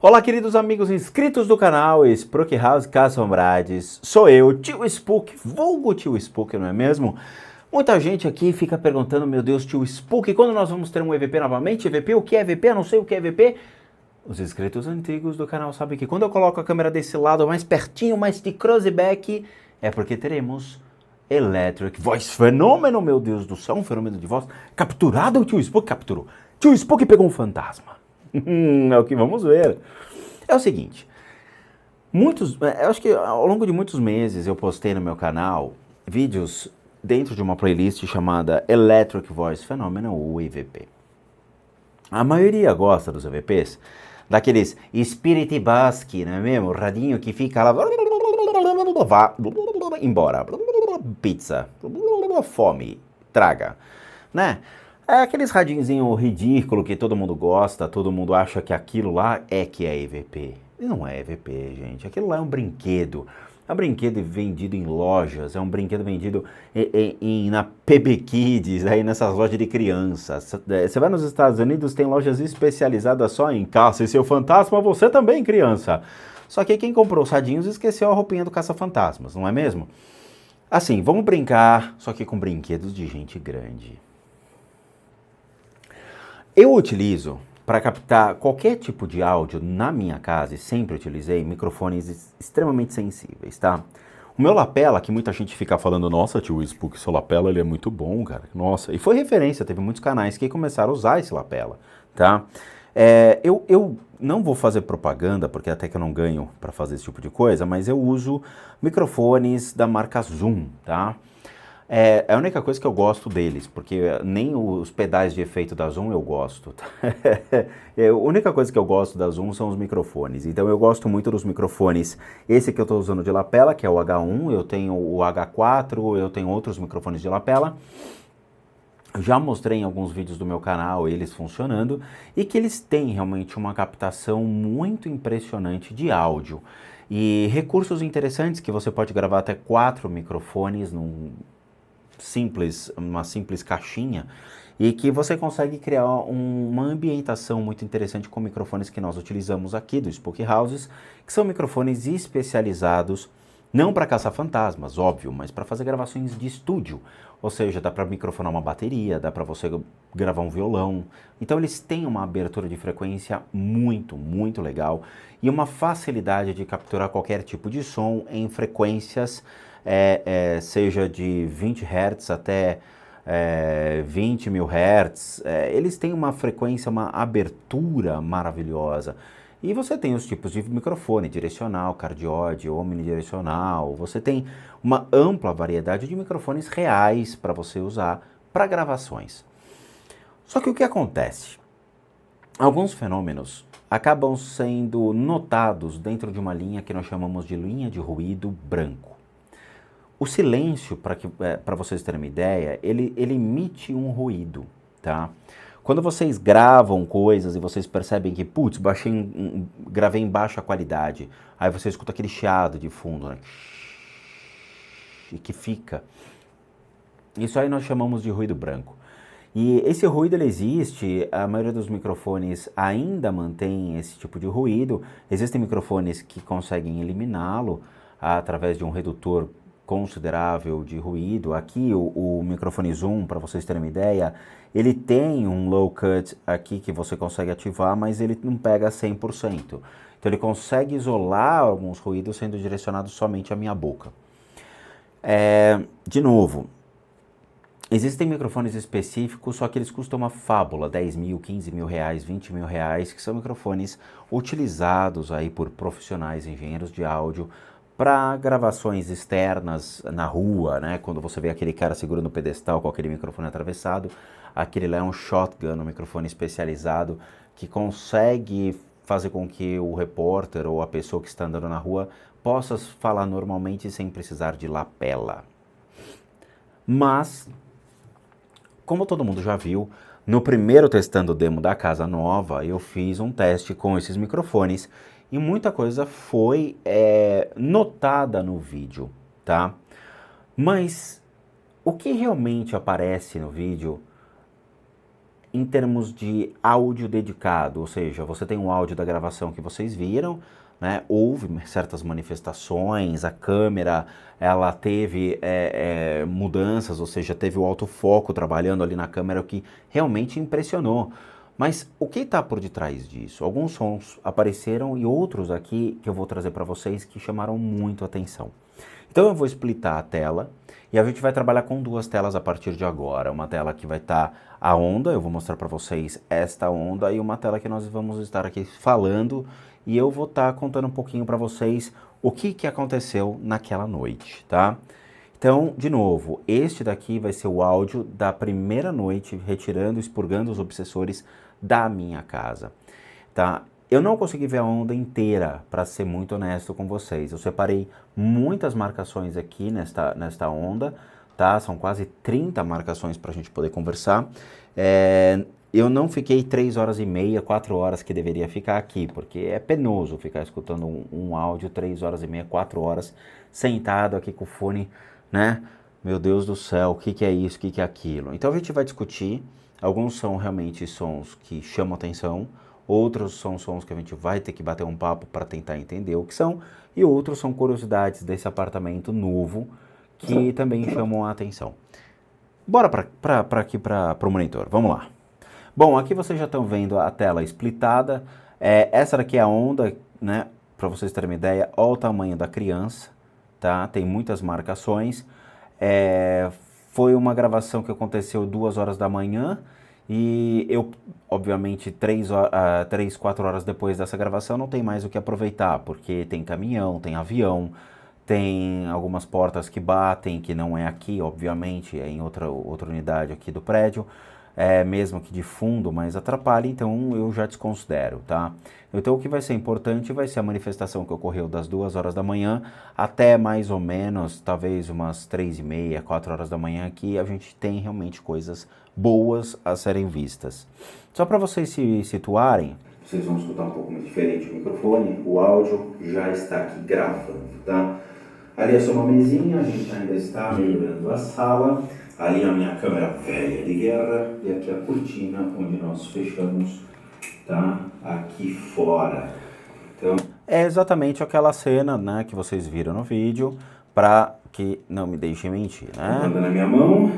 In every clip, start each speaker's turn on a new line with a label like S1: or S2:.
S1: Olá, queridos amigos inscritos do canal Spook House Assombrades. Sou eu, Tio Spook, vulgo Tio Spook, não é mesmo? Muita gente aqui fica perguntando, meu Deus, Tio Spook, quando nós vamos ter um EVP novamente? EVP, o que é EVP? Eu não sei o que é EVP. Os inscritos antigos do canal sabem que quando eu coloco a câmera desse lado, mais pertinho, mais de close-back, é porque teremos Electric Voice Fenômeno, meu Deus do céu, um fenômeno de voz capturado. O Tio Spook capturou. Tio Spook pegou um fantasma. É o que vamos ver. É o seguinte, eu acho que ao longo de muitos meses eu postei no meu canal vídeos dentro de uma playlist chamada Electric Voice Phenomenon, ou EVP. A maioria gosta dos EVPs, daqueles Spirit Basque, não é mesmo? O radinho que fica lá, vá embora, pizza, fome, traga, né? É aqueles radinhozinho ridículo que todo mundo gosta, todo mundo acha que aquilo lá é que é EVP. E não é EVP, gente. Aquilo lá é um brinquedo. É um brinquedo vendido em lojas, é um brinquedo vendido na PB Kids, aí nessas lojas de crianças. Você vai nos Estados Unidos, tem lojas especializadas só em caça e seu fantasma, você também, criança. Só que quem comprou os radinhos esqueceu a roupinha do caça-fantasmas, não é mesmo? Assim, vamos brincar, só que com brinquedos de gente grande. Eu utilizo, para captar qualquer tipo de áudio na minha casa, e sempre utilizei microfones extremamente sensíveis, tá? O meu lapela, que muita gente fica falando, nossa, Tio Spook, seu lapela, ele é muito bom, cara, nossa. E foi referência, teve muitos canais que começaram a usar esse lapela, tá? Eu não vou fazer propaganda, porque até que eu não ganho para fazer esse tipo de coisa, mas eu uso microfones da marca Zoom, tá? É a única coisa que eu gosto deles, porque nem os pedais de efeito da Zoom eu gosto. A única coisa que eu gosto da Zoom são os microfones. Então eu gosto muito dos microfones. Esse que eu estou usando de lapela, que é o H1, eu tenho o H4, eu tenho outros microfones de lapela. Já mostrei em alguns vídeos do meu canal eles funcionando e que eles têm realmente uma captação muito impressionante de áudio. E recursos interessantes que você pode gravar até 4 microfones uma simples caixinha, e que você consegue criar uma ambientação muito interessante com microfones que nós utilizamos aqui do Spook Houses, que são microfones especializados não para caçar fantasmas, óbvio, mas para fazer gravações de estúdio, ou seja, dá para microfonar uma bateria, dá para você gravar um violão. Então eles têm uma abertura de frequência muito, muito legal e uma facilidade de capturar qualquer tipo de som em frequências seja de 20 Hz até 20 mil Hz, eles têm uma frequência, uma abertura maravilhosa. E você tem os tipos de microfone, direcional, cardioide, omnidirecional, você tem uma ampla variedade de microfones reais para você usar para gravações. Só que o que acontece? Alguns fenômenos acabam sendo notados dentro de uma linha que nós chamamos de linha de ruído branco. O silêncio, para vocês terem uma ideia, ele emite um ruído, tá? Quando vocês gravam coisas e vocês percebem que, putz, gravei em baixa qualidade, aí você escuta aquele chiado de fundo, né? E que fica. Isso aí nós chamamos de ruído branco. E esse ruído ele existe, a maioria dos microfones ainda mantém esse tipo de ruído. Existem microfones que conseguem eliminá-lo através de um redutor considerável de ruído. Aqui o microfone Zoom, para vocês terem uma ideia, ele tem um low cut aqui que você consegue ativar, mas ele não pega 100%. Então ele consegue isolar alguns ruídos sendo direcionados somente à minha boca. De novo, existem microfones específicos, só que eles custam uma fábula, 10 mil, 15 mil reais, 20 mil reais, que são microfones utilizados aí por profissionais, engenheiros de áudio, para gravações externas na rua, né? Quando você vê aquele cara segurando o pedestal com aquele microfone atravessado, aquele lá é um shotgun, um microfone especializado que consegue fazer com que o repórter ou a pessoa que está andando na rua possa falar normalmente sem precisar de lapela. Mas, como todo mundo já viu, no primeiro testando o demo da casa nova, eu fiz um teste com esses microfones e muita coisa foi notada no vídeo, tá? Mas o que realmente aparece no vídeo em termos de áudio dedicado, ou seja, você tem um áudio da gravação que vocês viram, né? Houve certas manifestações, a câmera ela teve mudanças, ou seja, teve o autofoco trabalhando ali na câmera, o que realmente impressionou. Mas o que está por detrás disso? Alguns sons apareceram e outros aqui que eu vou trazer para vocês que chamaram muito a atenção. Então eu vou splitar a tela e a gente vai trabalhar com duas telas a partir de agora. Uma tela que vai estar a onda, eu vou mostrar para vocês esta onda, e uma tela que nós vamos estar aqui falando e eu vou estar contando um pouquinho para vocês o que aconteceu naquela noite, tá? Então, de novo, este daqui vai ser o áudio da primeira noite, retirando, expurgando os obsessores da minha casa, tá? Eu não consegui ver a onda inteira, para ser muito honesto com vocês. Eu separei muitas marcações aqui nesta onda, tá? São quase 30 marcações para a gente poder conversar. Eu não fiquei 3 horas e meia, 4 horas que deveria ficar aqui, porque é penoso ficar escutando um áudio 3 horas e meia, 4 horas, sentado aqui com o fone, né? Meu Deus do céu, o que é isso, o que é aquilo? Então a gente vai discutir. Alguns são realmente sons que chamam atenção, outros são sons que a gente vai ter que bater um papo para tentar entender o que são, e outros são curiosidades desse apartamento novo que também chamam a atenção. Bora para o monitor, vamos lá. Bom, aqui vocês já estão vendo a tela splitada. Essa daqui é a onda, né? Para vocês terem uma ideia, olha o tamanho da criança, tá? Tem muitas marcações. Foi uma gravação que aconteceu 2 horas da manhã e eu, obviamente, 3, 4 horas depois dessa gravação não tem mais o que aproveitar, porque tem caminhão, tem avião, tem algumas portas que batem, que não é aqui, obviamente, é em outra unidade aqui do prédio, mesmo que de fundo, mas atrapalha, então eu já desconsidero, tá? Então o que vai ser importante vai ser a manifestação que ocorreu das 2 horas da manhã até mais ou menos, talvez umas 3h30, 4 horas da manhã, que a gente tem realmente coisas boas a serem vistas. Só para vocês se situarem, vocês vão escutar um pouco mais diferente o microfone, o áudio já está aqui gravando, tá? Ali é só uma mesinha, a gente ainda está melhorando a sala. Ali a minha câmera velha de guerra e aqui a cortina onde nós fechamos, tá? Aqui fora. Então, é exatamente aquela cena, né, que vocês viram no vídeo, para que não me deixem mentir, né? Manda na minha mão.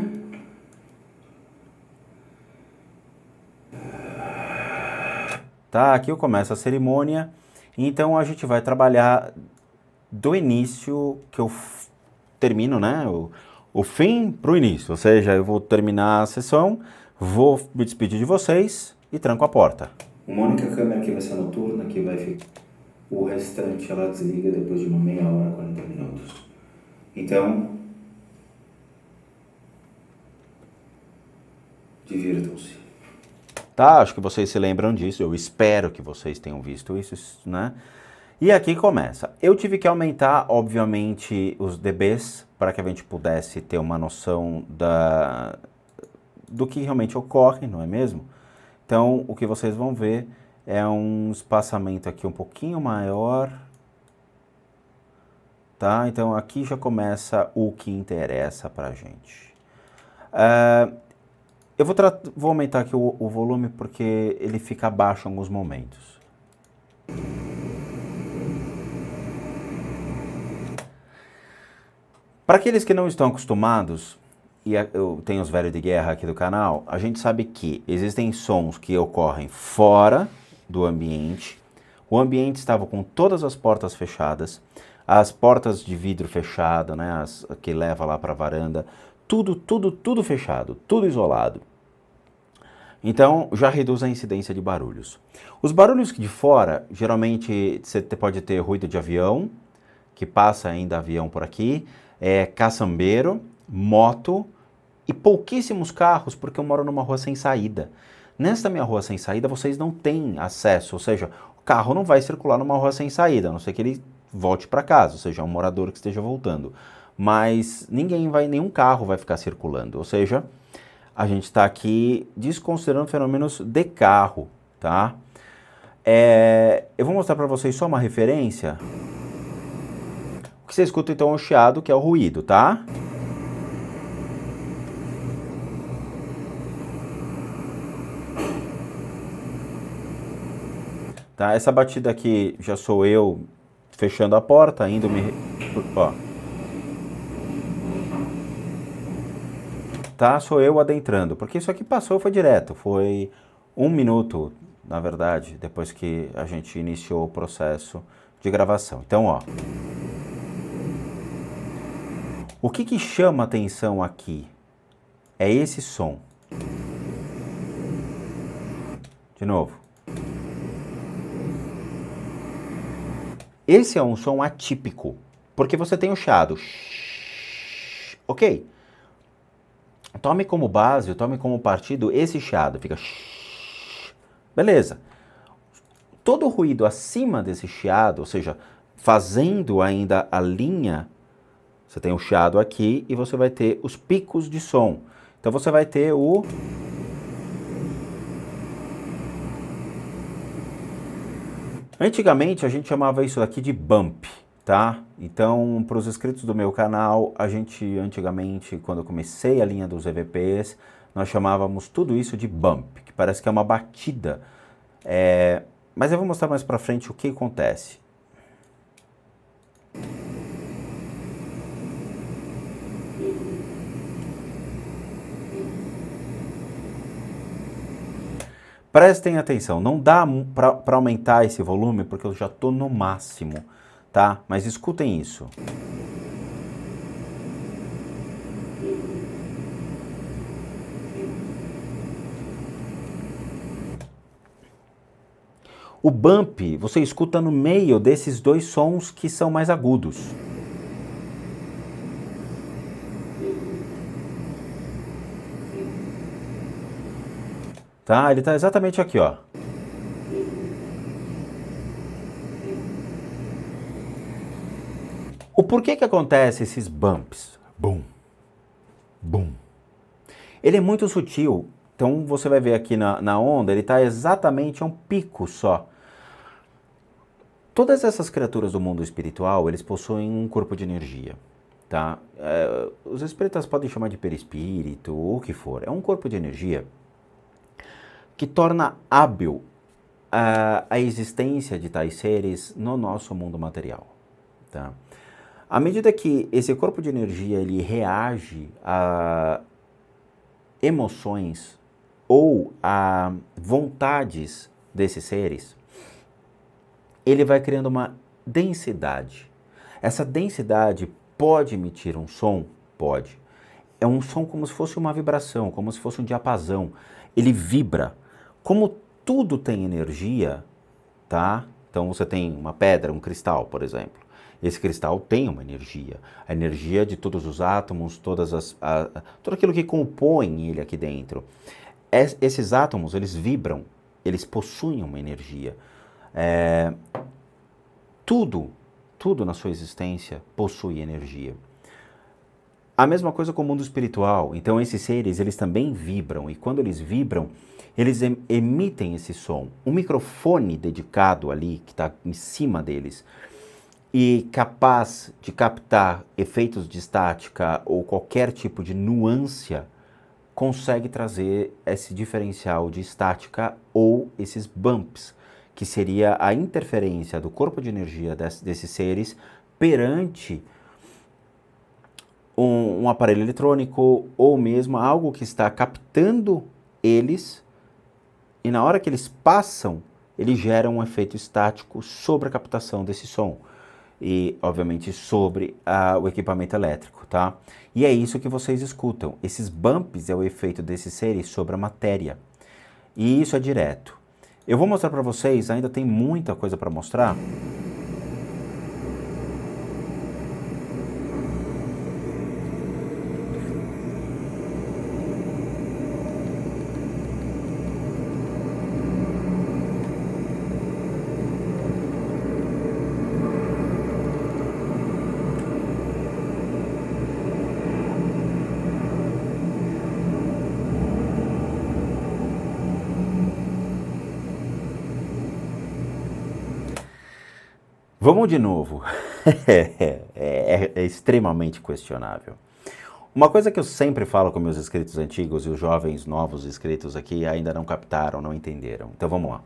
S1: Tá, aqui eu começo a cerimônia. Então a gente vai trabalhar do início que eu termino, né? O fim para o início, ou seja, eu vou terminar a sessão, vou me despedir de vocês e tranco a porta. Uma única câmera que vai ser noturna, que vai ficar. O restante ela desliga depois de uma meia hora, 40 minutos. Então, divirtam-se. Tá, acho que vocês se lembram disso, eu espero que vocês tenham visto isso, né? E aqui começa. Eu tive que aumentar, obviamente, os dBs para que a gente pudesse ter uma noção do que realmente ocorre, não é mesmo? Então, o que vocês vão ver é um espaçamento aqui um pouquinho maior, tá? Então, aqui já começa o que interessa para a gente. Eu vou aumentar aqui o volume porque ele fica baixo em alguns momentos. Para aqueles que não estão acostumados, e eu tenho os velhos de guerra aqui do canal, a gente sabe que existem sons que ocorrem fora do ambiente. O ambiente estava com todas as portas fechadas, as portas de vidro fechado, né, as que leva lá para a varanda, tudo fechado, tudo isolado. Então, já reduz a incidência de barulhos. Os barulhos de fora, geralmente você pode ter ruído de avião, que passa ainda avião por aqui, caçambeiro, moto e pouquíssimos carros, porque eu moro numa rua sem saída. Nesta minha rua sem saída, vocês não têm acesso, ou seja, o carro não vai circular numa rua sem saída, a não ser que ele volte para casa, ou seja, um morador que esteja voltando. Mas nenhum carro vai ficar circulando, ou seja, a gente está aqui desconsiderando fenômenos de carro, tá? Eu vou mostrar para vocês só uma referência. O que você escuta então é o chiado, que é o ruído, tá? tá? Essa batida aqui já sou eu fechando a porta, indo me... Ó. Tá? Sou eu adentrando, porque isso aqui passou, foi direto, foi 1 minuto, na verdade, depois que a gente iniciou o processo de gravação. Então, ó. O que chama atenção aqui é esse som. De novo. Esse é um som atípico, porque você tem o chiado. Ok? Tome como base, tome como partido esse chiado. Fica... Beleza. Todo ruído acima desse chiado, ou seja, fazendo ainda a linha, você tem o chiado aqui e você vai ter os picos de som. Então você vai ter o... Antigamente a gente chamava isso daqui de bump, tá? Então, para os inscritos do meu canal, a gente antigamente, quando eu comecei a linha dos EVPs, nós chamávamos tudo isso de bump, que parece que é uma batida. Mas eu vou mostrar mais pra frente o que acontece. Prestem atenção, não dá para aumentar esse volume porque eu já estou no máximo, tá? Mas escutem isso. O bump você escuta no meio desses dois sons que são mais agudos. Tá? Ele está exatamente aqui, ó. O porquê que acontece esses bumps? Bum, bum. Ele é muito sutil, então você vai ver aqui na onda, ele está exatamente a um pico só. Todas essas criaturas do mundo espiritual, eles possuem um corpo de energia, tá? Os espíritas podem chamar de perispírito, ou o que for. É um corpo de energia que torna hábil a existência de tais seres no nosso mundo material, tá? À medida que esse corpo de energia ele reage a emoções ou a vontades desses seres, ele vai criando uma densidade. Essa densidade pode emitir um som? Pode. É um som como se fosse uma vibração, como se fosse um diapasão. Ele vibra. Como tudo tem energia, tá? Então você tem uma pedra, um cristal, por exemplo. Esse cristal tem uma energia. A energia de todos os átomos, tudo aquilo que compõe ele aqui dentro. Esses átomos, eles vibram, eles possuem uma energia. Tudo na sua existência possui energia. A mesma coisa com o mundo espiritual. Então esses seres, eles também vibram. E quando eles vibram, eles emitem esse som. Um microfone dedicado ali, que está em cima deles, e capaz de captar efeitos de estática ou qualquer tipo de nuance, consegue trazer esse diferencial de estática ou esses bumps, que seria a interferência do corpo de energia desses seres perante um aparelho eletrônico ou mesmo algo que está captando eles, e na hora que eles passam, eles geram um efeito estático sobre a captação desse som e, obviamente, sobre o equipamento elétrico, tá? E é isso que vocês escutam. Esses bumps é o efeito desses seres sobre a matéria. E isso é direto. Eu vou mostrar para vocês, ainda tem muita coisa para mostrar. Vamos de novo. É extremamente questionável. Uma coisa que eu sempre falo com meus inscritos antigos e os jovens novos inscritos aqui ainda não captaram, não entenderam. Então vamos lá.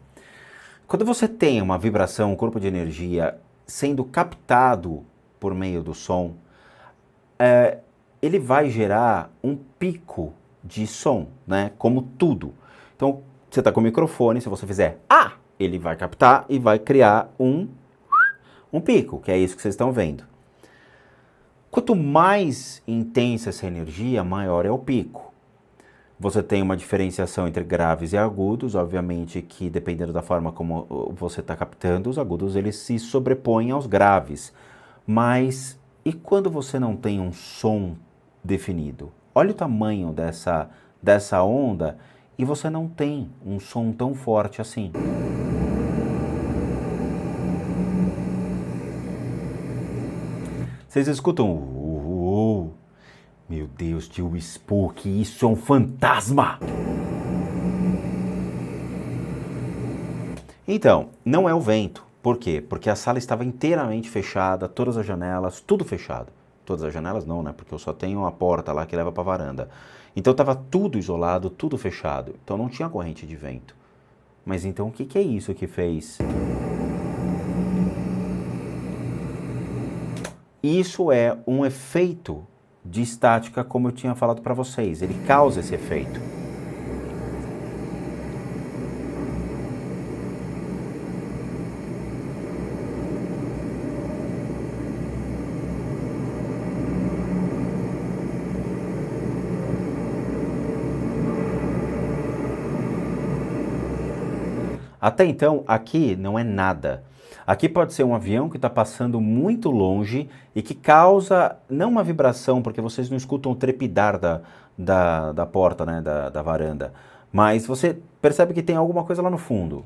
S1: Quando você tem uma vibração, um corpo de energia sendo captado por meio do som, ele vai gerar um pico de som, né? Como tudo. Então, você está com o microfone, se você fizer ele vai captar e vai criar um pico, que é isso que vocês estão vendo. Quanto mais intensa essa energia, maior é o pico. Você tem uma diferenciação entre graves e agudos, obviamente que dependendo da forma como você está captando, os agudos eles se sobrepõem aos graves. Mas e quando você não tem um som definido? Olha o tamanho dessa onda e você não tem um som tão forte assim. Vocês escutam meu Deus, tio Spook, isso é um fantasma! Então, não é o vento. Por quê? Porque a sala estava inteiramente fechada, todas as janelas, tudo fechado. Todas as janelas não, né? Porque eu só tenho a porta lá que leva para a varanda. Então estava tudo isolado, tudo fechado. Então não tinha corrente de vento. Mas então o que é isso que fez? Isso é um efeito de estática, como eu tinha falado para vocês. Ele causa esse efeito. Até então, aqui não é nada. Aqui pode ser um avião que está passando muito longe e que causa, não uma vibração, porque vocês não escutam o trepidar da porta, né, da varanda, mas você percebe que tem alguma coisa lá no fundo.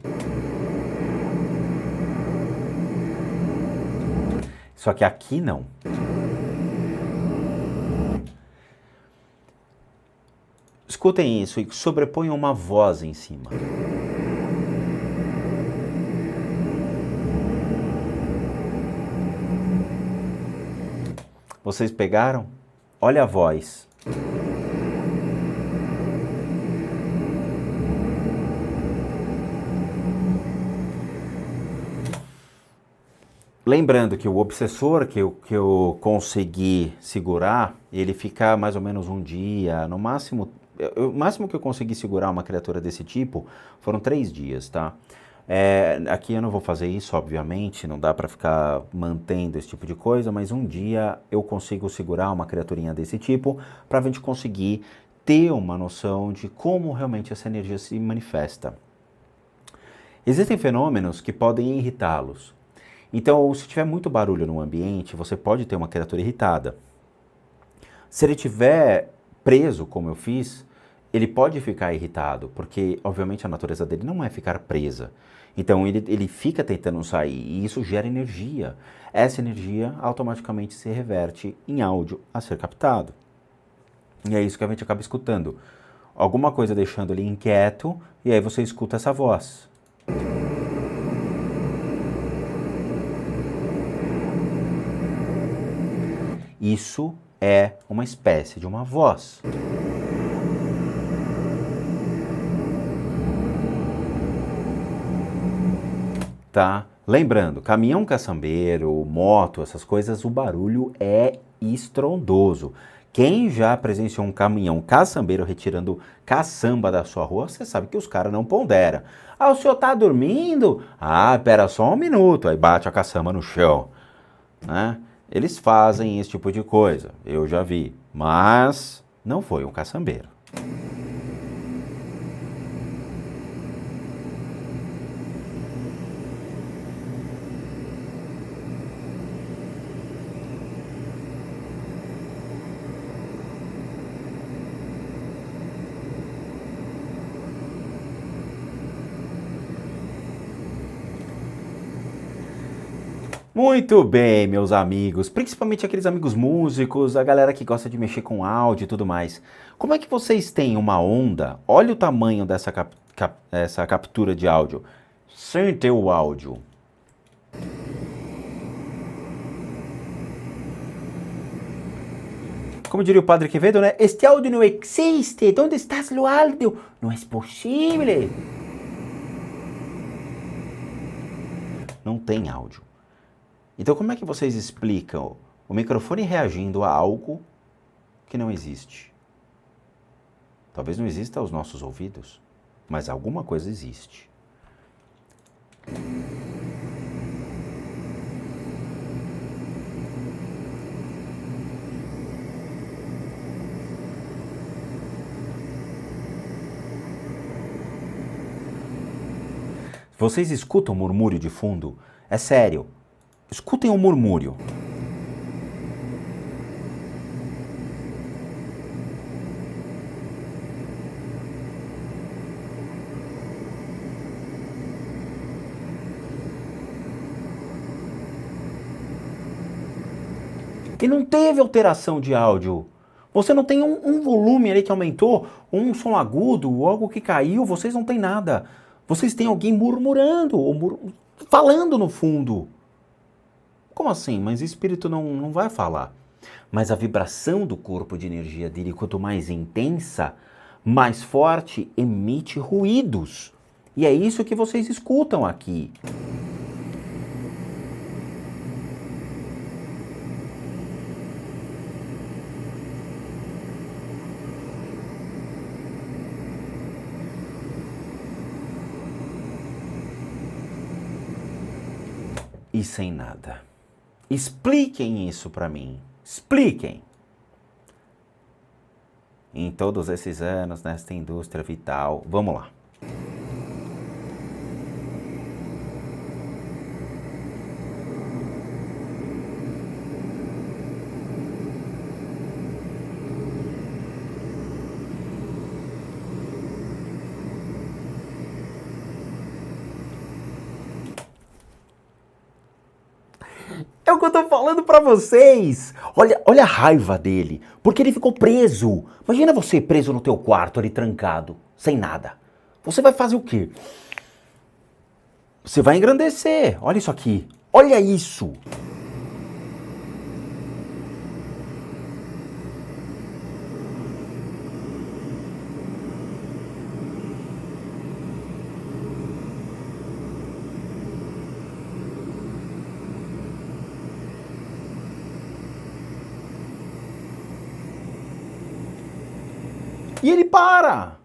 S1: Só que aqui não. Escutem isso e sobreponham uma voz em cima. Vocês pegaram? Olha a voz. Lembrando que o obsessor que eu consegui segurar, ele fica mais ou menos um dia, no máximo, o máximo que eu consegui segurar uma criatura desse tipo foram 3 dias, tá? Aqui eu não vou fazer isso, obviamente, não dá para ficar mantendo esse tipo de coisa, mas um dia eu consigo segurar uma criaturinha desse tipo para a gente conseguir ter uma noção de como realmente essa energia se manifesta. Existem fenômenos que podem irritá-los. Então, se tiver muito barulho no ambiente, você pode ter uma criatura irritada. Se ele estiver preso, como eu fiz, ele pode ficar irritado, porque, obviamente, a natureza dele não é ficar presa. Então, ele fica tentando sair, e isso gera energia. Essa energia automaticamente se reverte em áudio a ser captado. E é isso que a gente acaba escutando. Alguma coisa deixando ele inquieto, e aí você escuta essa voz. Isso é uma espécie de uma voz. Tá? Lembrando, caminhão caçambeiro, moto, essas coisas, o barulho é estrondoso. Quem já presenciou um caminhão caçambeiro retirando caçamba da sua rua, você sabe que os caras não ponderam. Ah, o senhor tá dormindo? Ah, pera só um minuto, aí bate a caçamba no chão, né? Eles fazem esse tipo de coisa, eu já vi, mas não foi um caçambeiro. Muito bem, meus amigos, principalmente aqueles amigos músicos, a galera que gosta de mexer com áudio e tudo mais. Como é que vocês têm uma onda? Olha o tamanho dessa essa captura de áudio. Sente o áudio. Como diria o Padre Quevedo, né? Este áudio não existe. Onde está o áudio? Não é possível. não tem áudio. Então como é que vocês explicam o microfone reagindo a algo que não existe? Talvez não exista aos nossos ouvidos, mas alguma coisa existe. Vocês escutam murmúrio de fundo? É sério. Escutem o murmúrio. E não teve alteração de áudio. Você não tem um volume ali que aumentou, um som agudo, ou algo que caiu, vocês não têm nada. Vocês têm alguém murmurando, ou falando no fundo. Como assim? Mas o espírito não vai falar. Mas a vibração do corpo de energia dele, quanto mais intensa, mais forte, emite ruídos. E é isso que vocês escutam aqui. E sem nada. Expliquem isso para mim. Expliquem. Em todos esses anos, nesta indústria vital. Vamos lá. É o que eu tô falando pra vocês. Olha a raiva dele, porque ele ficou preso. Imagina você preso no teu quarto ali trancado, sem nada. Você vai fazer o quê? Você vai engrandecer. Olha isso aqui. Olha isso. E ele para.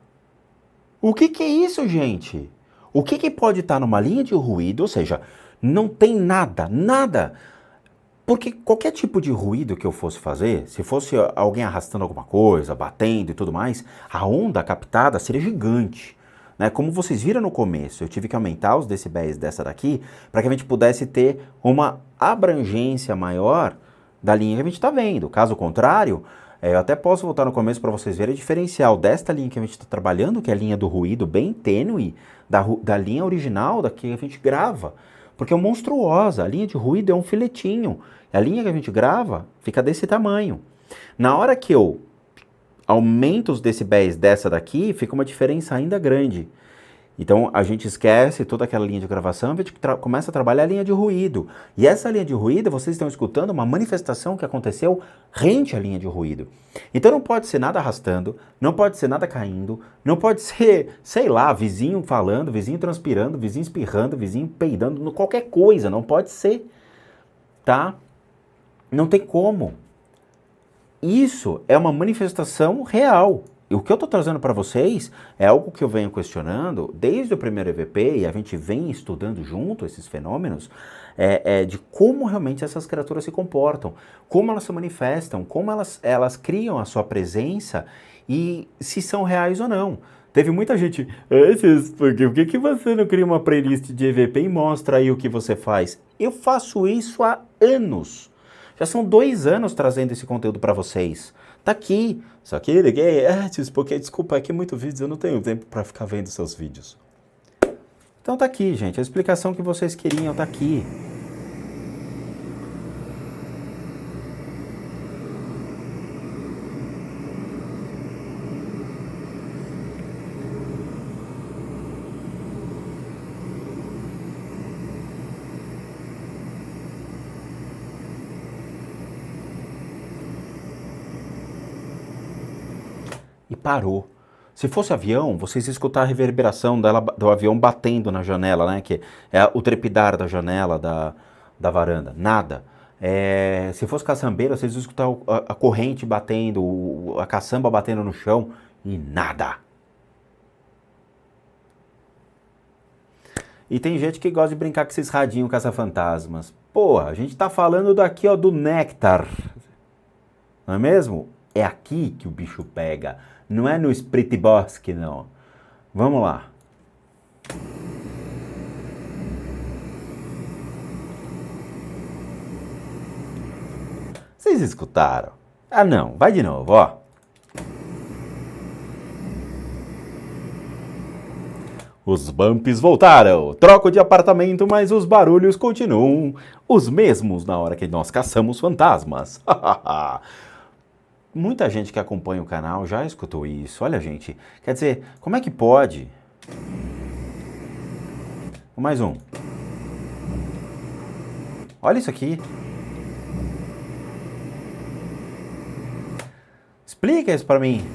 S1: O que é isso, gente? O que pode estar numa linha de ruído, ou seja, não tem nada, nada. Porque qualquer tipo de ruído que eu fosse fazer, se fosse alguém arrastando alguma coisa, batendo e tudo mais, a onda captada seria gigante. Né? Como vocês viram no começo, eu tive que aumentar os decibéis dessa daqui para que a gente pudesse ter uma abrangência maior da linha que a gente está vendo. Caso contrário, eu até posso voltar no começo para vocês verem o diferencial desta linha que a gente está trabalhando, que é a linha do ruído bem tênue, da linha original da que a gente grava. Porque é monstruosa, a linha de ruído é um filetinho. A linha que a gente grava fica desse tamanho. Na hora que eu aumento os decibéis dessa daqui, fica uma diferença ainda grande. Então a gente esquece toda aquela linha de gravação e a gente começa a trabalhar a linha de ruído. E essa linha de ruído, vocês estão escutando uma manifestação que aconteceu rente à linha de ruído. Então não pode ser nada arrastando, não pode ser nada caindo, não pode ser, sei lá, vizinho falando, vizinho transpirando, vizinho espirrando, vizinho peidando, qualquer coisa, não pode ser, tá? Não tem como. Isso é uma manifestação real. E o que eu estou trazendo para vocês é algo que eu venho questionando desde o primeiro EVP, e a gente vem estudando junto esses fenômenos, de como realmente essas criaturas se comportam, como elas se manifestam, como elas criam a sua presença e se são reais ou não. Teve muita gente, por que você não cria uma playlist de EVP e mostra aí o que você faz? Eu faço isso há anos. Já são 2 anos trazendo esse conteúdo para vocês. Tá aqui. Só que liguei, porque, desculpa, aqui é muito vídeo, eu não tenho tempo para ficar vendo seus vídeos. Então tá aqui, gente. A explicação que vocês queriam tá aqui. E parou. Se fosse avião, vocês iam escutar a reverberação do avião batendo na janela, né? Que é o trepidar da janela da varanda. Nada. Se fosse caçambeira, vocês iam escutar a corrente batendo, a caçamba batendo no chão e nada. E tem gente que gosta de brincar com esses radinhos caça-fantasmas. Porra, a gente tá falando daqui, ó, do néctar. Não é mesmo? É aqui que o bicho pega. Não é no Spritbosque, não. Vamos lá. Vocês escutaram? Ah, não. Vai de novo, ó. Os bumps voltaram. Troco de apartamento, mas os barulhos continuam os mesmos na hora que nós caçamos fantasmas. Muita gente que acompanha o canal já escutou isso. Olha, gente. Quer dizer, como é que pode? Mais um. Olha isso aqui. Explica isso pra mim.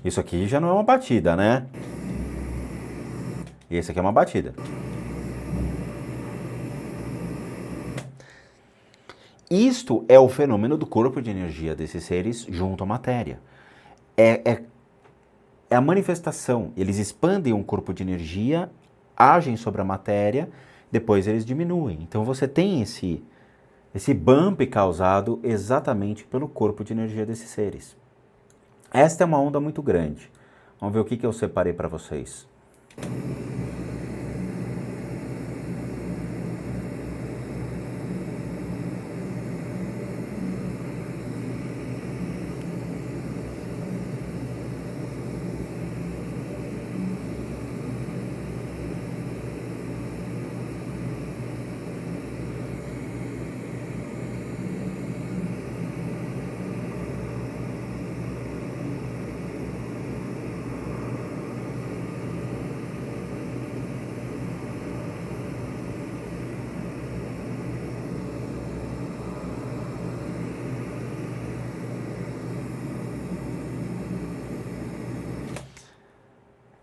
S1: Isso aqui já não é uma batida, né? E esse aqui é uma batida. Isto é o fenômeno do corpo de energia desses seres junto à matéria. É a manifestação. Eles expandem um corpo de energia, agem sobre a matéria, depois eles diminuem. Então você tem esse bump causado exatamente pelo corpo de energia desses seres. Esta é uma onda muito grande. Vamos ver o que eu separei para vocês.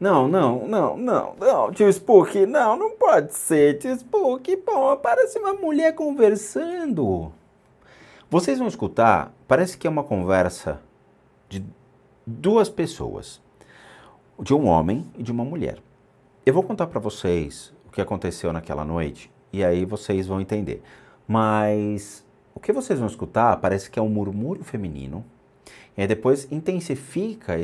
S1: Não, tio Spook, não pode ser, tio Spook, pô, parece uma mulher conversando. Vocês vão escutar, parece que é uma conversa de duas pessoas, de um homem e de uma mulher. Eu vou contar pra vocês o que aconteceu naquela noite e aí vocês vão entender. Mas o que vocês vão escutar parece que é um murmúrio feminino e aí depois intensifica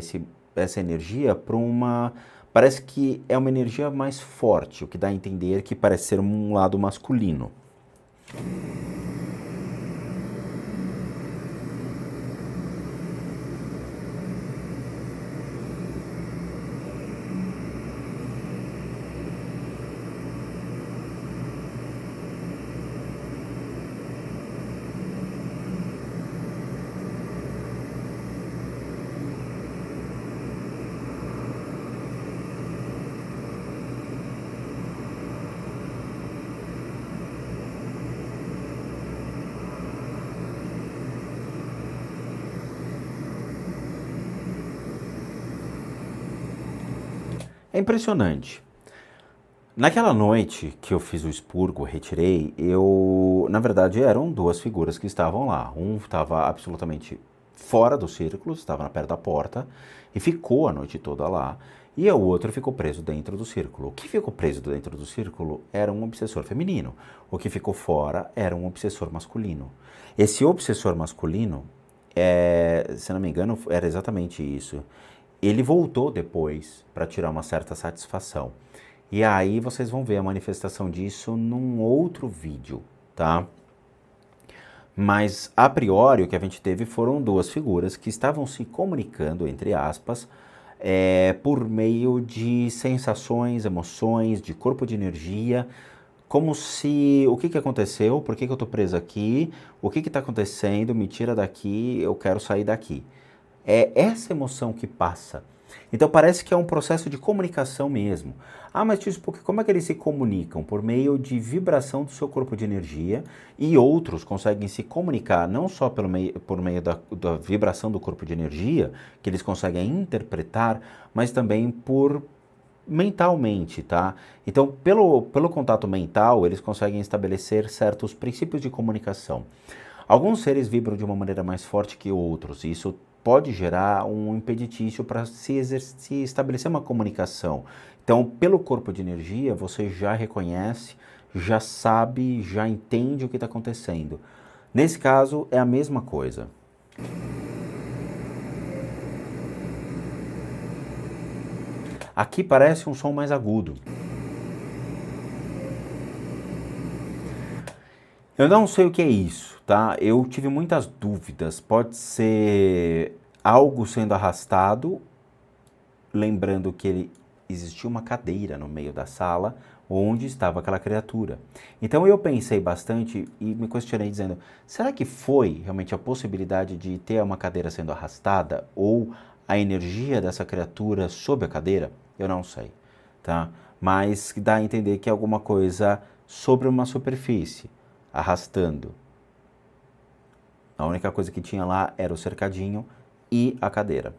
S1: essa energia para uma... Parece que é uma energia mais forte, o que dá a entender que parece ser um lado masculino. É impressionante. Naquela noite que eu fiz o expurgo, retirei, na verdade, eram duas figuras que estavam lá. Um estava absolutamente fora do círculo, estava perto da porta, e ficou a noite toda lá. E o outro ficou preso dentro do círculo. O que ficou preso dentro do círculo era um obsessor feminino. O que ficou fora era um obsessor masculino. Esse obsessor masculino, se não me engano, era exatamente isso. Ele voltou depois para tirar uma certa satisfação. E aí vocês vão ver a manifestação disso num outro vídeo, tá? Mas, a priori, o que a gente teve foram duas figuras que estavam se comunicando, entre aspas, por meio de sensações, emoções, de corpo de energia, como se... O que aconteceu? Por que eu estou preso aqui? O que está acontecendo? Me tira daqui, eu quero sair daqui. É essa emoção que passa. Então parece que é um processo de comunicação mesmo. Ah, mas tio Spock, como é que eles se comunicam? Por meio de vibração do seu corpo de energia, e outros conseguem se comunicar não só por meio da vibração do corpo de energia, que eles conseguem interpretar, mas também por mentalmente, tá? Então, pelo contato mental, eles conseguem estabelecer certos princípios de comunicação. Alguns seres vibram de uma maneira mais forte que outros, e isso pode gerar um impeditício para se estabelecer uma comunicação. Então, pelo corpo de energia, você já reconhece, já sabe, já entende o que está acontecendo. Nesse caso, é a mesma coisa. Aqui parece um som mais agudo. Eu não sei o que é isso, tá? Eu tive muitas dúvidas. Pode ser algo sendo arrastado, lembrando que existia uma cadeira no meio da sala onde estava aquela criatura. Então eu pensei bastante e me questionei dizendo, será que foi realmente a possibilidade de ter uma cadeira sendo arrastada ou a energia dessa criatura sob a cadeira? Eu não sei, tá? Mas dá a entender que é alguma coisa sobre uma superfície, arrastando. A única coisa que tinha lá era o cercadinho e a cadeira.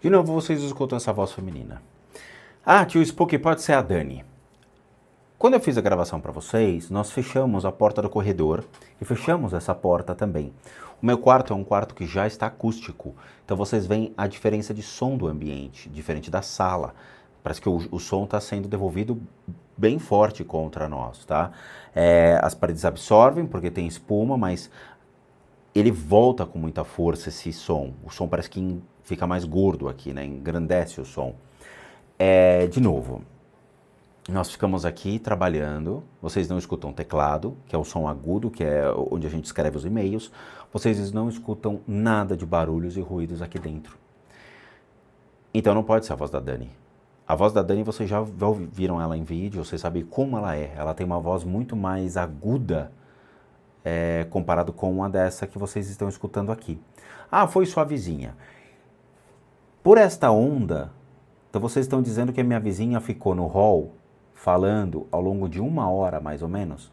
S1: De novo, vocês escutam essa voz feminina. Ah, tio Spook, pode ser a Dani. Quando eu fiz a gravação para vocês, nós fechamos a porta do corredor e fechamos essa porta também. O meu quarto é um quarto que já está acústico, então vocês veem a diferença de som do ambiente, diferente da sala. Parece que o som está sendo devolvido bem forte contra nós, tá? As paredes absorvem porque tem espuma, mas ele volta com muita força esse som. O som parece que fica mais gordo aqui, né? Engrandece o som. De novo, nós ficamos aqui trabalhando, vocês não escutam teclado, que é o som agudo, que é onde a gente escreve os e-mails, vocês não escutam nada de barulhos e ruídos aqui dentro. Então não pode ser a voz da Dani. A voz da Dani, vocês já viram ela em vídeo, vocês sabem como ela é. Ela tem uma voz muito mais aguda, comparado com uma dessa que vocês estão escutando aqui. Ah, foi sua vizinha. Por esta onda, então vocês estão dizendo que a minha vizinha ficou no hall falando ao longo de 1 hora, mais ou menos?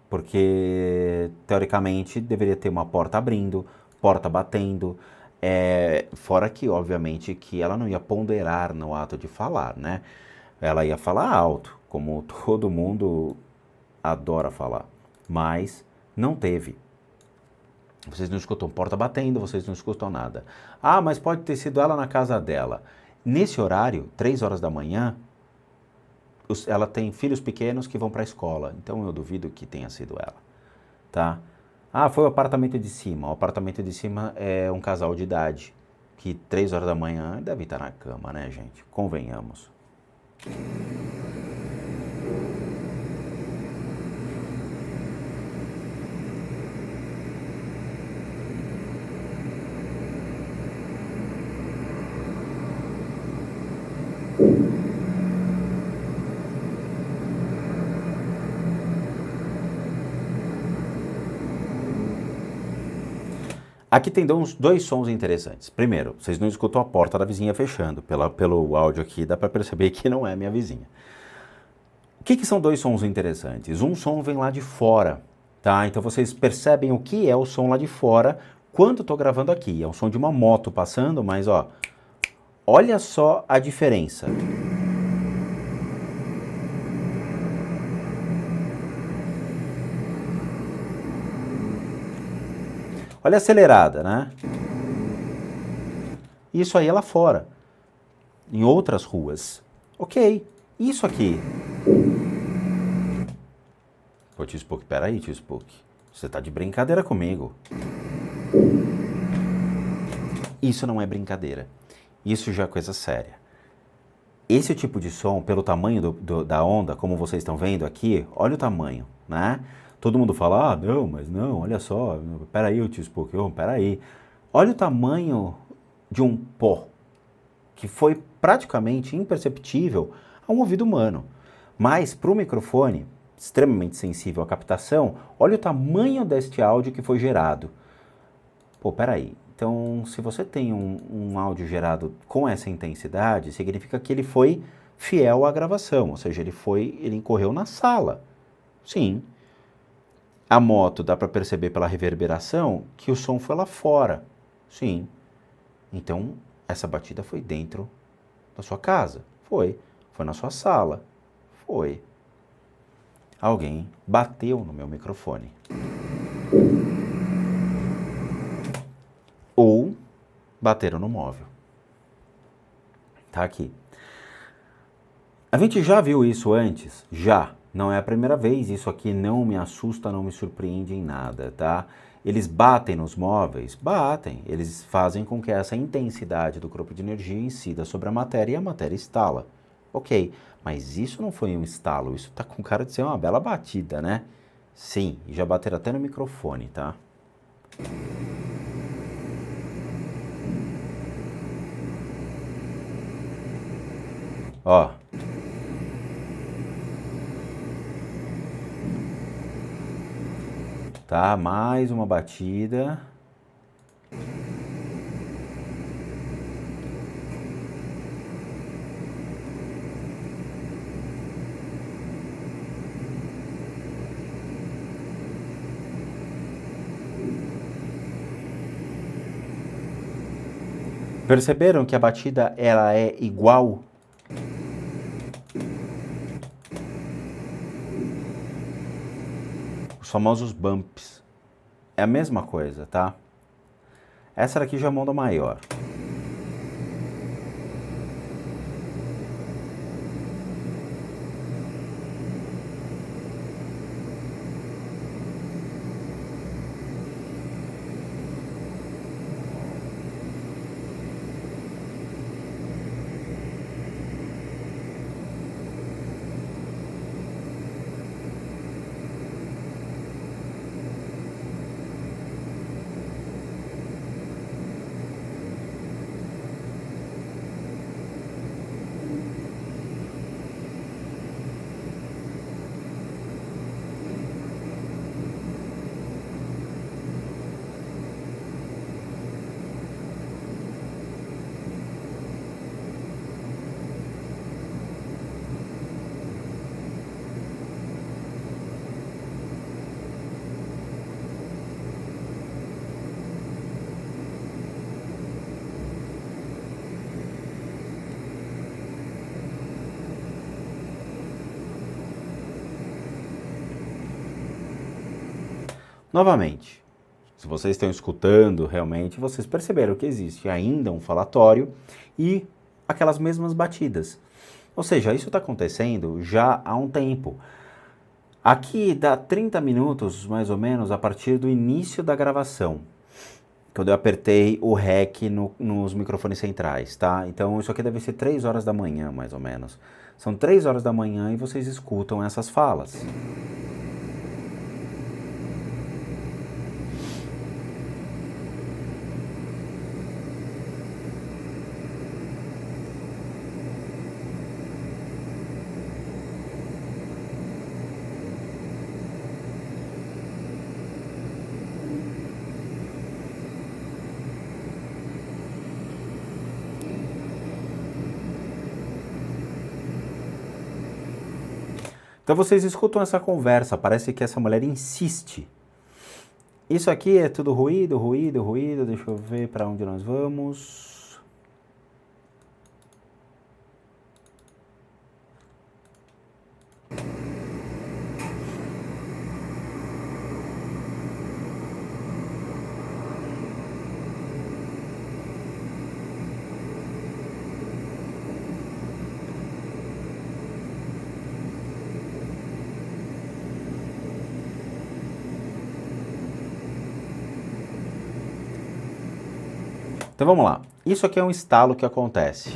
S1: Porque, teoricamente, deveria ter uma porta abrindo, porta batendo, fora que, obviamente, que ela não ia ponderar no ato de falar, né? Ela ia falar alto, como todo mundo adora falar, mas não teve. Vocês não escutam porta batendo, vocês não escutam nada. Ah, mas pode ter sido ela na casa dela. Nesse horário, 3 horas da manhã, ela tem filhos pequenos que vão para a escola, então eu duvido que tenha sido ela, tá? Ah, foi o apartamento de cima. O apartamento de cima é um casal de idade, que 3 horas da manhã deve estar na cama, né, gente? Convenhamos. Aqui tem dois sons interessantes. Primeiro, vocês não escutam a porta da vizinha fechando. Pelo áudio aqui dá para perceber que não é minha vizinha. O que são 2 sons interessantes? Um som vem lá de fora, tá? Então vocês percebem o que é o som lá de fora quando eu estou gravando aqui. É um som de uma moto passando, mas ó, olha só a diferença. Olha a acelerada, né? Isso aí é lá fora, em outras ruas. Ok, isso aqui. Pô, tio Spook, peraí, tio Spook. Você tá de brincadeira comigo. Isso não é brincadeira. Isso já é coisa séria. Esse tipo de som, pelo tamanho da onda, como vocês estão vendo aqui, olha o tamanho, né? Todo mundo fala, ah, não, mas não, olha só, peraí, tio Spook, peraí. Olha o tamanho de um pó, que foi praticamente imperceptível a um ouvido humano. Mas para o microfone, extremamente sensível à captação, olha o tamanho deste áudio que foi gerado. Pô, peraí. Então, se você tem um áudio gerado com essa intensidade, significa que ele foi fiel à gravação, ou seja, ele incorreu na sala. Sim. A moto dá para perceber pela reverberação que o som foi lá fora. Sim. Então, essa batida foi dentro da sua casa. Foi. Foi na sua sala. Foi. Alguém bateu no meu microfone. Ou bateram no móvel. Tá aqui. A gente já viu isso antes? Já. Não é a primeira vez. Isso aqui não me assusta, não me surpreende em nada, tá? Eles batem nos móveis? Batem. Eles fazem com que essa intensidade do corpo de energia incida sobre a matéria e a matéria estala. Ok, mas isso não foi um estalo, isso tá com cara de ser uma bela batida, né? Sim, e já bateram até no microfone, tá? Ó. Tá, mais uma batida. Perceberam que a batida ela é igual? Os famosos bumps. É a mesma coisa, tá? Essa daqui já é uma onda maior. Novamente, se vocês estão escutando realmente, vocês perceberam que existe ainda um falatório e aquelas mesmas batidas. Ou seja, isso está acontecendo já há um tempo. Aqui dá 30 minutos, mais ou menos, a partir do início da gravação, quando eu apertei o REC nos microfones centrais, tá? Então isso aqui deve ser 3 horas da manhã, mais ou menos. São 3 horas da manhã e vocês escutam essas falas. Então vocês escutam essa conversa, parece que essa mulher insiste. Isso aqui é tudo ruído, ruído, ruído, deixa eu ver para onde nós vamos. Então vamos lá. Isso aqui é um estalo que acontece.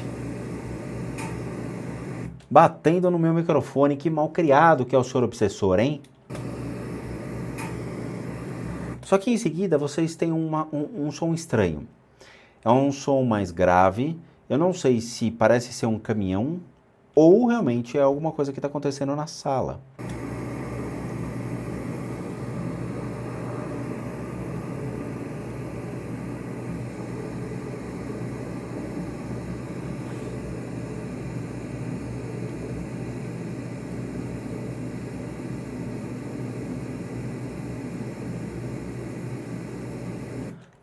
S1: Batendo no meu microfone, que mal criado que é o senhor obsessor, hein? Só que em seguida vocês têm um som estranho. É um som mais grave. Eu não sei se parece ser um caminhão ou realmente é alguma coisa que está acontecendo na sala.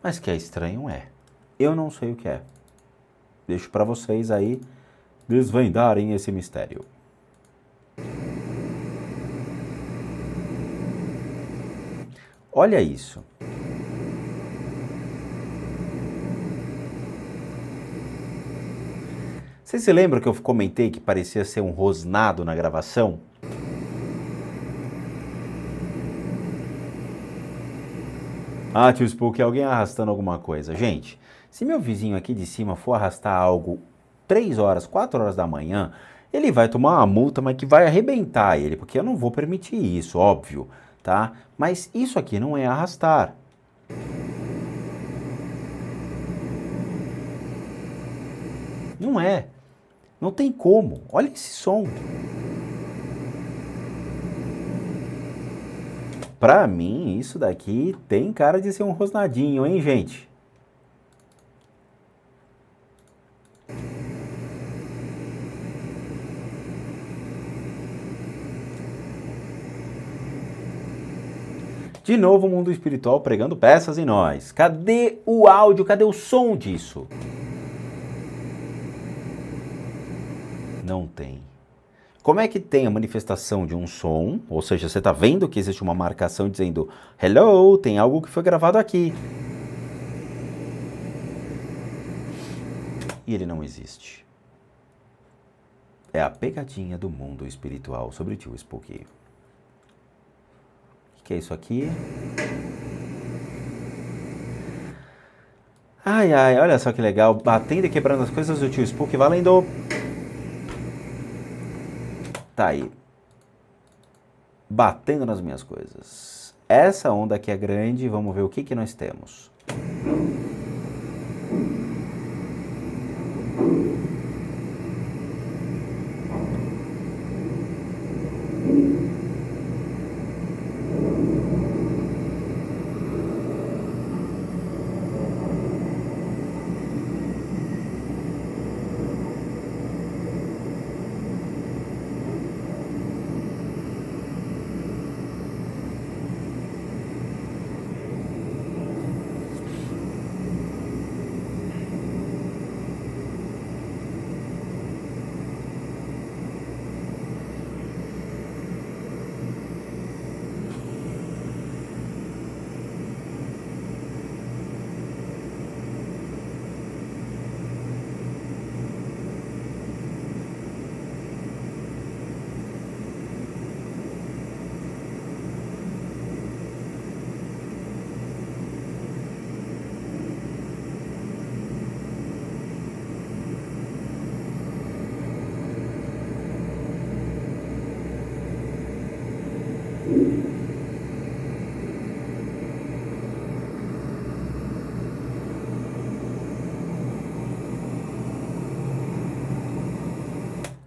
S1: Mas que é estranho é. Eu não sei o que é. Deixo para vocês aí desvendarem esse mistério. Olha isso. Vocês se lembram que eu comentei que parecia ser um rosnado na gravação? Ah, tio Spook, alguém arrastando alguma coisa. Gente, se meu vizinho aqui de cima for arrastar algo 3 horas, 4 horas da manhã, ele vai tomar uma multa, mas que vai arrebentar ele, porque eu não vou permitir isso, óbvio, tá? Mas isso aqui não é arrastar. Não é. Não tem como. Olha esse som. Pra mim, isso daqui tem cara de ser um rosnadinho, hein, gente? De novo, o mundo espiritual pregando peças em nós. Cadê o áudio? Cadê o som disso? Não tem. Como é que tem a manifestação de um som? Ou seja, você está vendo que existe uma marcação dizendo hello, tem algo que foi gravado aqui. E ele não existe. É a pegadinha do mundo espiritual sobre o tio Spooky. O que é isso aqui? Ai, ai, olha só que legal. Batendo e quebrando as coisas do tio Spooky, valendo. Tá aí. Batendo nas minhas coisas. Essa onda aqui é grande, vamos ver o que que nós temos.